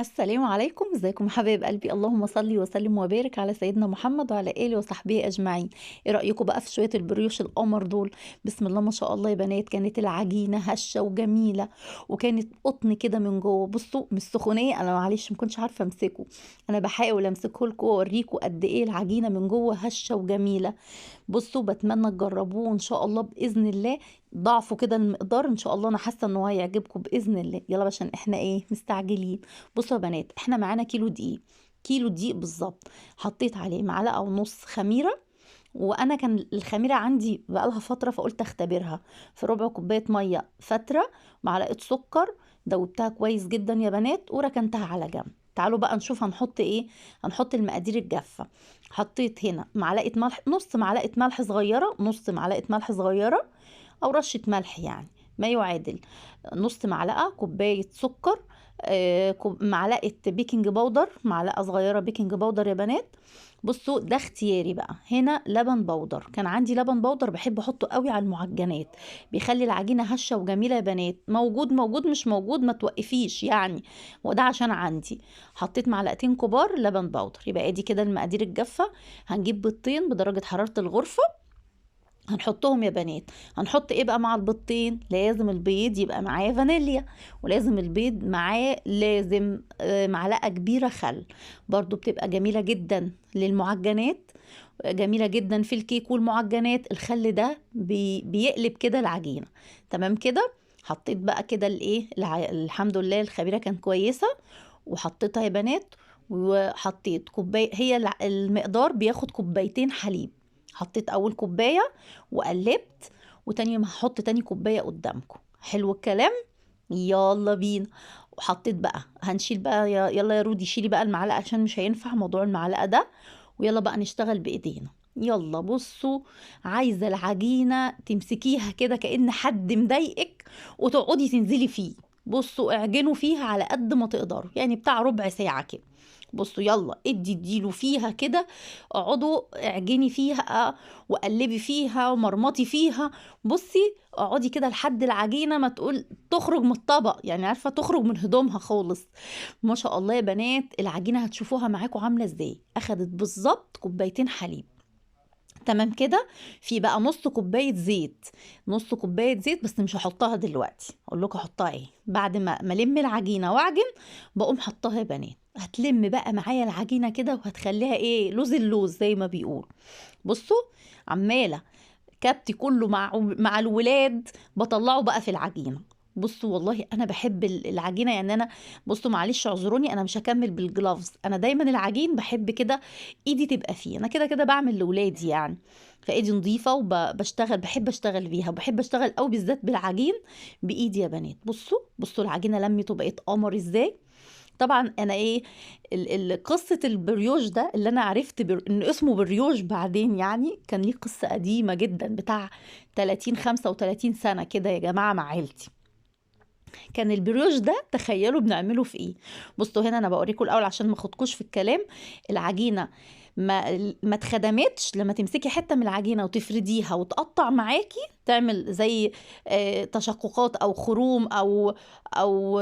السلام عليكم، ازيكم يا حبايب قلبي؟ اللهم صل وسلم وبارك على سيدنا محمد وعلى اله وصحبه اجمعين. ايه رايكم بقى في شويه البريوش القمر دول؟ بسم الله ما شاء الله يا بنات، كانت العجينه هشه وجميله، وكانت قطن كده من جوه. بصوا مش سخونيه، انا معلش ما كنتش عارفه امسكه، انا بحاول امسكه لكم واوريكم قد ايه العجينه من جوه هشه وجميله. بصوا بتمنى تجربوه ان شاء الله باذن الله. ضعفوا كده المقدار ان شاء الله، انا حاسه ان هو هيعجبكم باذن الله. يلا عشان احنا ايه مستعجلين. بصوا يا بنات، احنا معانا كيلو دقيق، كيلو دقيق بالظبط. حطيت عليه معلقه ونص خميره، وانا كان الخميره عندي بقالها فتره فقلت اختبرها. في ربع كوبايه ميه فتره، معلقه سكر. دوبتها كويس جدا يا بنات وركنتها على جنب. تعالوا بقى نشوف هنحط ايه. هنحط المقادير الجافه. حطيت هنا معلقه ملح، نص معلقه ملح صغيره، نص معلقه ملح صغيره، او رشه ملح يعني، ما يعادل نص معلقه. كوبايه سكر، معلقه بيكنج باودر، معلقه صغيره بيكنج باودر يا بنات. بصوا ده اختياري بقى. هنا لبن بودر، كان عندي لبن بودر بحب احطه قوي على المعجنات، بيخلي العجينه هشه وجميله يا بنات. موجود موجود، مش موجود ما توقفيش يعني، وده عشان عندي. حطيت معلقتين كبار لبن بودر. يبقى ادي كده المقادير الجافه. هنجيب بيضتين بدرجه حراره الغرفه، هنحطهم يا بنات. هنحط ايه بقى مع البيضتين؟ لازم البيض يبقى معاه فانيليا، ولازم البيض معاه لازم معلقة كبيرة خل. برضو بتبقى جميلة جدا للمعجنات، جميلة جدا في الكيك والمعجنات. الخل ده بيقلب كده العجينة. تمام كده. حطيت بقى كده الايه الحمد لله الخميرة كانت كويسة، وحطيتها يا بنات. وحطيت كوباية، هي المقدار بياخد كوبايتين حليب. حطيت اول كوباية وقلبت، وتاني ما هحط تاني كوباية قدامكم. حلو الكلام. يلا بينا. وحطيت بقى، هنشيل بقى يلا يا رودي شيلي بقى المعلقة عشان مش هينفع موضوع المعلقة ده. ويلا بقى نشتغل بايدينا. يلا بصوا، عايزة العجينة تمسكيها كده كأن حد مضايقك وتقعدي تنزلي فيه. بصوا اعجنوا فيها على قد ما تقدروا، يعني بتاع ربع ساعة كده. بصوا يلا اديله فيها كده، اقعدوا اعجني فيها وقلبي فيها ومرمطي فيها. بصي اقعدي كده لحد العجينة ما تقول تخرج من الطبق، يعني عارفة تخرج من هدومها خالص. ما شاء الله يا بنات، العجينة هتشوفوها معاكم عاملة ازاي. اخدت بالظبط كوبايتين حليب. تمام كده. في بقى نص كوبايه زيت، نص كوبايه زيت بس مش هحطها دلوقتي، اقول لكم احطها ايه بعد ما الم العجينه واعجن. بقوم حطها يا بنات. هتلم بقى معايا العجينه كده وهتخليها ايه لوز اللوز زي ما بيقول. بصوا عماله كبتي كله مع الولاد بطلعه بقى في العجينه. بصوا والله انا بحب العجينه، يعني انا بصوا معلش اعذروني انا مش هكمل بالجلافز. انا دايما العجين بحب كده ايدي تبقى فيه، انا كده كده بعمل لاولادي يعني. فايدي نظيفه وبشتغل، بحب اشتغل بيها وبحب اشتغل قوي بالذات بالعجين بايدي يا بنات. بصوا بصوا العجينه لمت وبقت قمر ازاي. طبعا انا ايه قصه البريوش ده اللي انا عرفت ان اسمه بريوش بعدين، يعني كان ليه قصه قديمه جدا بتاع 30 35 سنه كده يا جماعه مع عيلتي. كان البريوش ده تخيلوا بنعمله في ايه. بصوا هنا انا بوريكم الاول عشان ما اخدكوش في الكلام. العجينه ما اتخدمتش. لما تمسكي حته من العجينه وتفرديها وتقطع معاكي تعمل زي تشققات او خروم او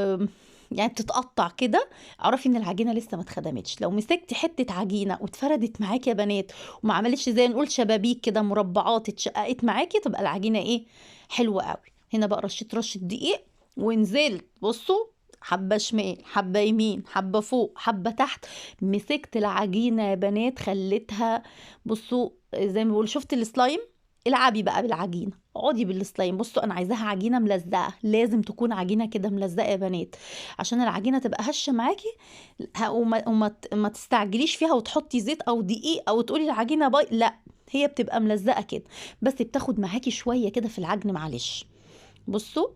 يعني بتتقطع كده، اعرفي ان العجينه لسه ما اتخدمتش. لو مسكتي حته عجينه واتفردت معاكي يا بنات وما عملتش زي نقول شبابيك كده مربعات اتشققت معاكي، تبقى العجينه ايه حلوه قوي. هنا بقى رشيت رشه دقيق ونزلت. بصوا حبة شمال حبة يمين حبة فوق حبة تحت، مسكت العجينة يا بنات خليتها. بصوا زي ما بقول شفت السلايم، العبي بقى بالعجينة، اقعدي بالسلايم. بصوا انا عايزاها عجينة ملزقة، لازم تكون عجينة كده ملزقة يا بنات عشان العجينة تبقى هشة معاكي. وما تستعجليش فيها وتحطي زيت او دقيق او تقولي العجينة لا، هي بتبقى ملزقة كده بس بتاخد معاكي شوية كده في العجن معلش. بصوا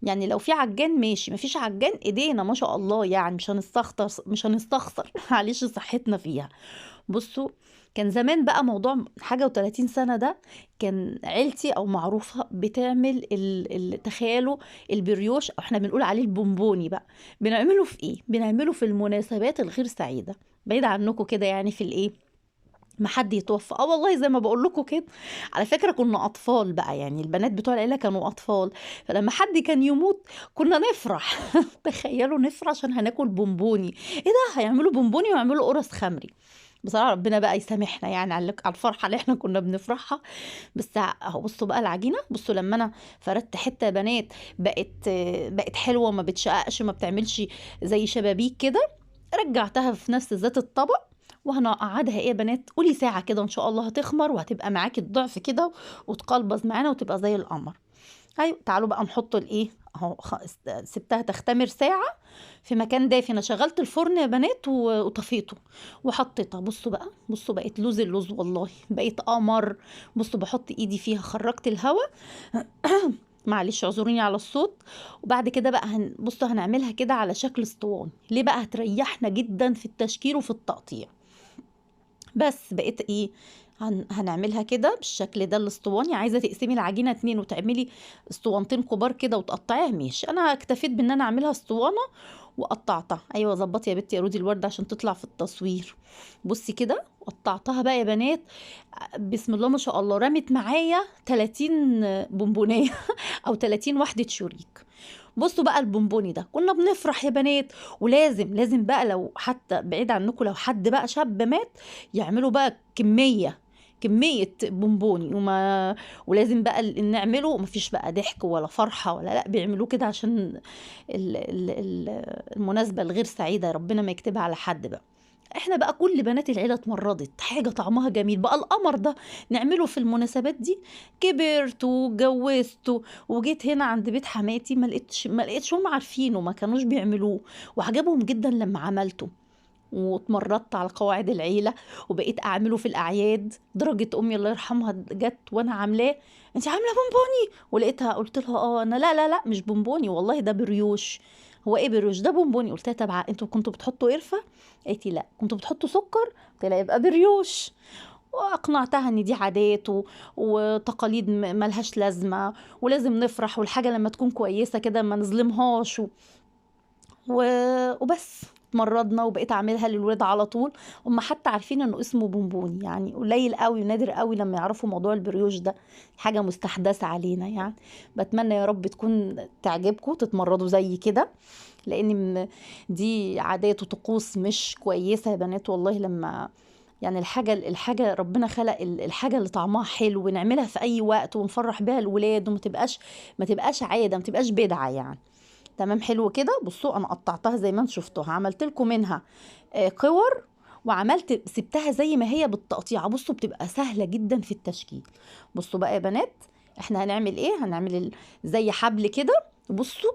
يعني لو في عجان ماشي، مفيش عجان ايدينا ما شاء الله يعني مش هنستخسر معلش صحتنا فيها. بصوا كان زمان بقى موضوع حاجة و30 سنة ده، كان عيلتي او معروفة بتعمل تخيلوا البريوش، او احنا بنقول عليه البونبوني بقى. بنعمله في ايه؟ بنعمله في المناسبات الغير سعيدة، بعيد عنكم كده يعني في الايه ما حد يتوفى. والله زي ما بقول لكم كده. على فكره كنا اطفال بقى، يعني البنات بتوع العيله كانوا اطفال، فلما حد كان يموت كنا نفرح. تخيلوا نفرح عشان هناكل بونبوني. ايه ده، هيعملوا بونبوني ويعملوا قرص خمري. بصراحه ربنا بقى يسامحنا يعني على الفرحه اللي احنا كنا بنفرحها. بس اهو بصوا بقى العجينه، بصوا لما انا فردت حته يا بنات بقت حلوه، ما بتشققش، ما بتعملش زي شبابيك كده. رجعتها في نفس ذات الطبق، وهنقعدها ايه يا بنات، قولي ساعة كده ان شاء الله هتخمر وهتبقى معاكي الضعف كده، وتقلبز معانا وتبقى زي القمر. ايوه تعالوا بقى نحط الايه اهو، سبتها تختمر ساعة في مكان دافي. انا شغلت الفرن يا بنات وطفيته وحطيتها. بصوا بقى، بصوا بقت لوز اللوز والله، بقيت قمر. بصوا بحط ايدي فيها، خرجت الهواء. معلش اعذروني على الصوت. وبعد كده بقى بصوا هنعملها كده على شكل اسطواني. ليه بقى؟ هتريحنا جدا في التشكيل وفي التقطيع. بس بقيت ايه، هنعملها كده بالشكل ده الاسطواني. عايزه تقسمي العجينه 2 وتعملي اسطوانتين كبار كده وتقطعيها، ماشي. انا اكتفيت بان انا اعملها اسطوانه وقطعتها. ايوه ظبطي يا بنتي يا رودي الورد عشان تطلع في التصوير. بصي كده قطعتها بقى يا بنات. بسم الله ما شاء الله، رمت معايا 30 بونبونيه او 30 وحده شريك. بصوا بقى البونبوني ده كنا بنفرح يا بنات. ولازم بقى، لو حتى بعيد عنكم، لو حد بقى شاب مات يعملوا بقى كمية بونبوني ولازم بقى نعمله. مفيش بقى ضحك ولا فرحة ولا لا، بيعملوه كده عشان المناسبة الغير سعيدة ربنا ما يكتبها على حد بقى. احنا بقى كل بنات العيله اتمرضت، حاجه طعمها جميل بقى القمر ده نعمله في المناسبات دي. كبرت واتجوزت وجيت هنا عند بيت حماتي، ما لقيتش هم عارفينه، ما كانوش بيعملوه، وعجبهم جدا لما عملته. واتمردت على قواعد العيله وبقيت اعمله في الاعياد. درجه امي الله يرحمها جت وانا عاملاه، انت عامله بونبوني؟ ولقيتها قلت لها انا لا لا لا مش بونبوني والله ده بريوش. هو ايه بريوش ده؟ بونبوني. قلت لها طب انتوا كنتوا بتحطوا قرفه؟ قالت لي لا. كنتوا بتحطوا سكر؟ قلت لها يبقى بريوش. واقنعتها ان دي عادات وتقاليد ملهاش لازمه، ولازم نفرح، والحاجه لما تكون كويسه كده ما نظلمهاش وبس. اتمرضنا وبقيت اعملها للولاد على طول. هم حتى عارفين انه اسمه بونبوني، يعني قليل قوي ونادر قوي لما يعرفوا موضوع البريوش ده، حاجه مستحدثه علينا يعني. بتمنى يا رب تكون تعجبكم، تتمرضوا زي كده، لان دي عادات وطقوس مش كويسه يا بنات والله. لما يعني الحاجه ربنا خلق الحاجه اللي طعمها حلو ونعملها في اي وقت ونفرح بيها الولاد، وما تبقاش عاده، ما تبقاش بدعه يعني. تمام حلو كده. بصوا انا قطعتها زي ما انتم شفتوها، عملت لكم منها كور، وعملت سبتها زي ما هي بالتقطيعه. بصوا بتبقى سهله جدا في التشكيل. بصوا بقى يا بنات، احنا هنعمل ايه؟ هنعمل زي حبل كده.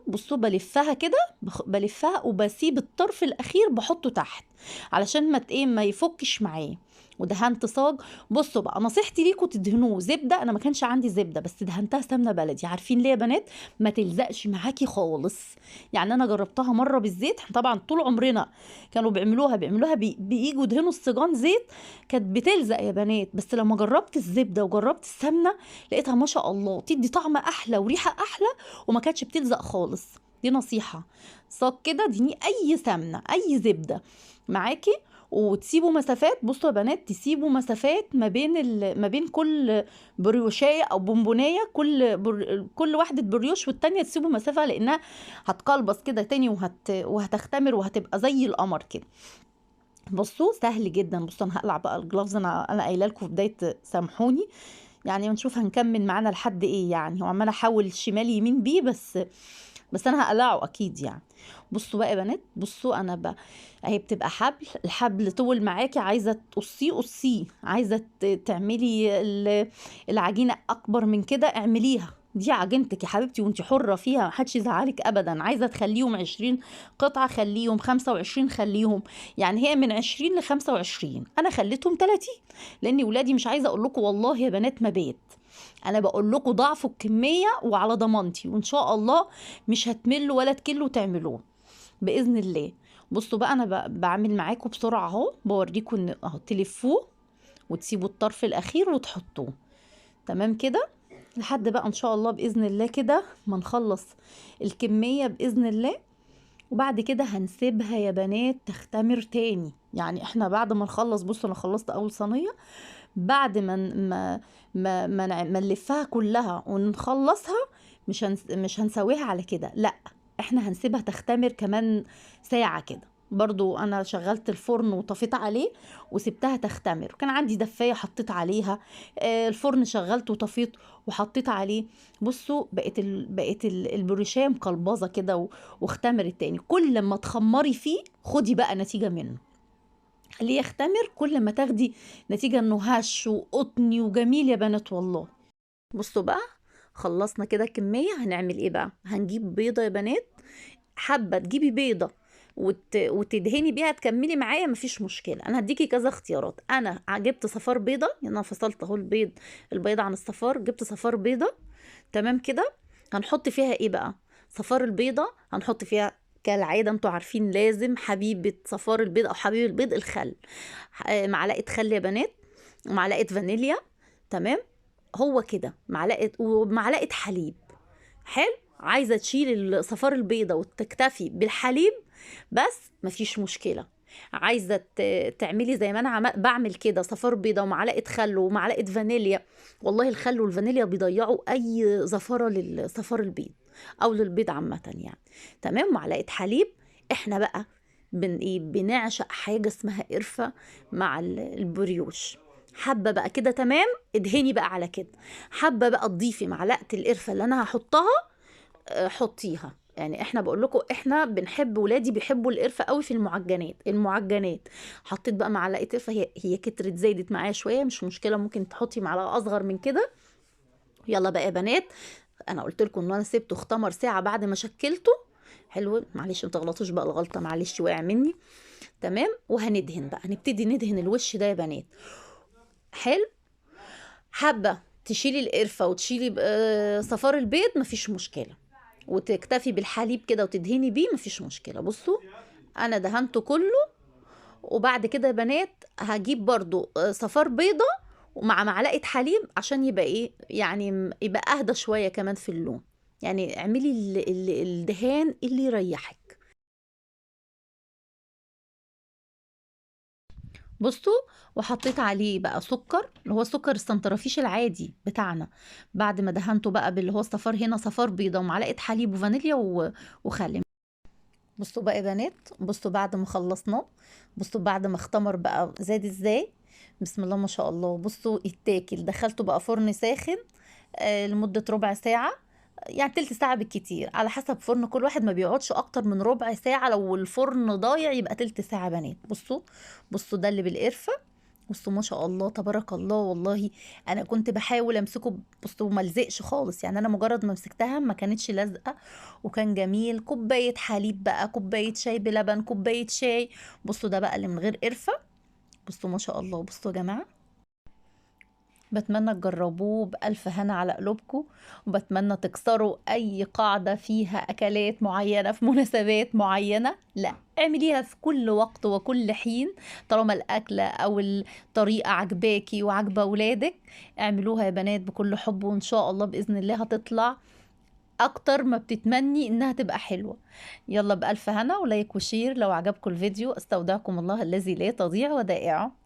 بصوا بلفها كده، بلفها وبسيب الطرف الاخير بحطه تحت علشان ما يفكش معاه. ودهنت صاج. بصوا بقى نصيحتي ليكم تدهنوه زبده. انا ما كانش عندي زبده بس دهنتها سمنه بلدي. عارفين ليه يا بنات؟ ما تلزقش معاكي خالص. يعني انا جربتها مره بالزيت. طبعا طول عمرنا كانوا بيعملوها بييجوا يدهنوا الصيجان زيت، كانت بتلزق يا بنات. بس لما جربت الزبده وجربت السمنه لقيتها ما شاء الله تدي طعم احلى وريحه احلى، وما كانتش بتلزق خالص. دي نصيحه. صاج كده دي اي سمنه اي زبده معاكي، وتسيبوا مسافات. بصوا يا بنات تسيبوا مسافات ما بين كل بريوشايه او بونبونيه، كل واحده بريوش والتانيه تسيبوا مسافه، لانها هتقلبص كده تاني وهتختمر وهتبقى زي القمر كده. بصوا سهل جدا. بصوا انا هقلع بقى الجلافز، انا قايله لكم في بدايه سامحوني يعني، ونشوف هنكمل معانا لحد ايه يعني. وعماله احاول شمال يمين بيه بس انا هقلعه اكيد يعني. بصوا بقى يا بنات، بصوا انا بقى اهي بتبقى الحبل طول معاكي، عايزه قصيه، عايزه تعملي العجينه اكبر من كده اعمليها. دي عجينتك يا حبيبتي وانت حره فيها، محدش يزعلك ابدا. عايزه تخليهم 20 قطعه خليهم، 25 خليهم، يعني هي من 20 ل 25. انا خليتهم 30 لان ولادي مش عايزه اقول لكم والله يا بنات ما بيت. انا بقول لكم ضعفوا الكميه وعلى ضمانتي، وان شاء الله مش هتملوا ولا تكلوا تعملوه باذن الله. بصوا بقى انا بعمل معاكم بسرعه اهو، بوريكم ان اهو تلفوه وتسيبوا الطرف الاخير وتحطوه. تمام كده لحد بقى ان شاء الله باذن الله كده ما نخلص الكميه باذن الله. وبعد كده هنسيبها يا بنات تختمر تاني. يعني احنا بعد ما نخلص، بصوا انا خلصت اول صينيه، بعد ما نلفها كلها ونخلصها، مش هنسويها على كده، لا، احنا هنسيبها تختمر كمان ساعة كده. برضو انا شغلت الفرن وطفيت عليه وسبتها تختمر، كان عندي دفاية حطيت عليها، الفرن شغلت وطفيت وحطيت عليه. بصوا بقت البريشيه مقلبظه كده واختمرت تاني. كل ما تخمري فيه خدي بقى نتيجة منه، خليه يختمر، كل ما تاخدي نتيجة انه هش وقطني وجميل يا بنات والله. بصوا بقى، خلصنا كده كمية. هنعمل ايه بقى؟ هنجيب بيضة يا بنات، حابة تجيبي بيضة وتدهني بيها تكملي معايا مفيش مشكلة، انا هديكي كذا اختيارات. انا جبت صفار بيضة، يعني انا فصلت اهو البيضة عن الصفار، جبت صفار بيضة تمام كده. هنحط فيها ايه بقى؟ صفار البيضة هنحط فيها كالعادة، انتوا عارفين لازم حبيبة صفار البيض او حبيب البيض الخل، معلقة خل يا بنات، ومعلقة فانيليا، تمام، هو كده معلقة، ومعلقة حليب. حلو. عايزة تشيل صفار البيضة وتكتفي بالحليب بس مفيش مشكلة. عايزة تعملي زي ما انا بعمل كده، صفار بيضة ومعلقة خل ومعلقة فانيليا، والله الخل والفانيليا بيضيعوا اي زفرة للصفار البيض او للبيض عامة يعني. تمام. معلقة حليب. احنا بقى بنعشق حاجة اسمها قرفة مع البريوش. حابة بقى كده تمام، ادهني بقى على كده. حابة بقى تضيفي معلقة القرفة اللي انا هحطها، حطيها. يعني احنا بقول لكم احنا بنحب، ولادي بيحبوا القرفة قوي في المعجنات. حطيت بقى معلقة قرفة، هي كترت زايدت معايا شوية مش مشكلة، ممكن تحطي معلقة اصغر من كده. يلا بقى يا بنات، انا قلت لكم ان انا سبته اختمر ساعة بعد ما شكلته. حلو، معلش ما تغلطوش بقى الغلطة، معلش وقع مني. تمام. وهندهن بقى، نبتدي ندهن الوش ده يا بنات. حلو. حابة تشيلي القرفة وتشيلي صفار البيض مفيش مشكلة، وتكتفي بالحليب كده وتدهني بيه مفيش مشكلة. بصوا انا دهنته كله، وبعد كده يا بنات هجيب برضو صفار بيضة ومع معلقة حليب عشان يبقى ايه يعني، يبقى اهدى شوية كمان في اللون. يعني اعملي الدهان اللي يريحك. بصوا، وحطيت عليه بقى سكر، اللي هو السكر السنترفيش العادي بتاعنا، بعد ما دهنته بقى باللي هو الصفار، هنا صفار بيضة ومعلقة حليب وفانيليا وخل. بصوا بقى يا بنات، بصوا بعد ما خلصناه، بصوا بعد ما اختمر بقى زاد ازاي، بسم الله ما شاء الله. بصوا يتاكل. دخلته بقى فرن ساخن لمدة ربع ساعة، يعني تلت ساعة بالكتير على حسب فرن كل واحد، ما بيقعدش اكتر من ربع ساعة، لو الفرن ضايع يبقى تلت ساعة بنات. بصوا، بصوا ده اللي بالقرفة. بصوا ما شاء الله تبارك الله والله. انا كنت بحاول امسكه، بصوا ما لزقش خالص، يعني انا مجرد ما مسكتها ما كانتش لازقه، وكان جميل. كوبايه حليب بقى، كوبايه شاي بلبن، كوبايه شاي. بصوا ده بقى اللي من غير قرفه. بصوا ما شاء الله. بصوا يا جماعه، بتمنى تجربوه بألف هنا على قلوبكم، وبتمنى تكسروا أي قاعدة فيها أكلات معينة في مناسبات معينة، لا، اعمليها في كل وقت وكل حين، طالما الأكلة أو الطريقة عجباكي وعجبة ولادك. اعملوها يا بنات بكل حب، وإن شاء الله بإذن الله هتطلع أكتر ما بتتمني إنها تبقى حلوة. يلا بألف هنا ولايك وشير لو عجبكم الفيديو. استودعكم الله الذي لا تضيع ودائعه.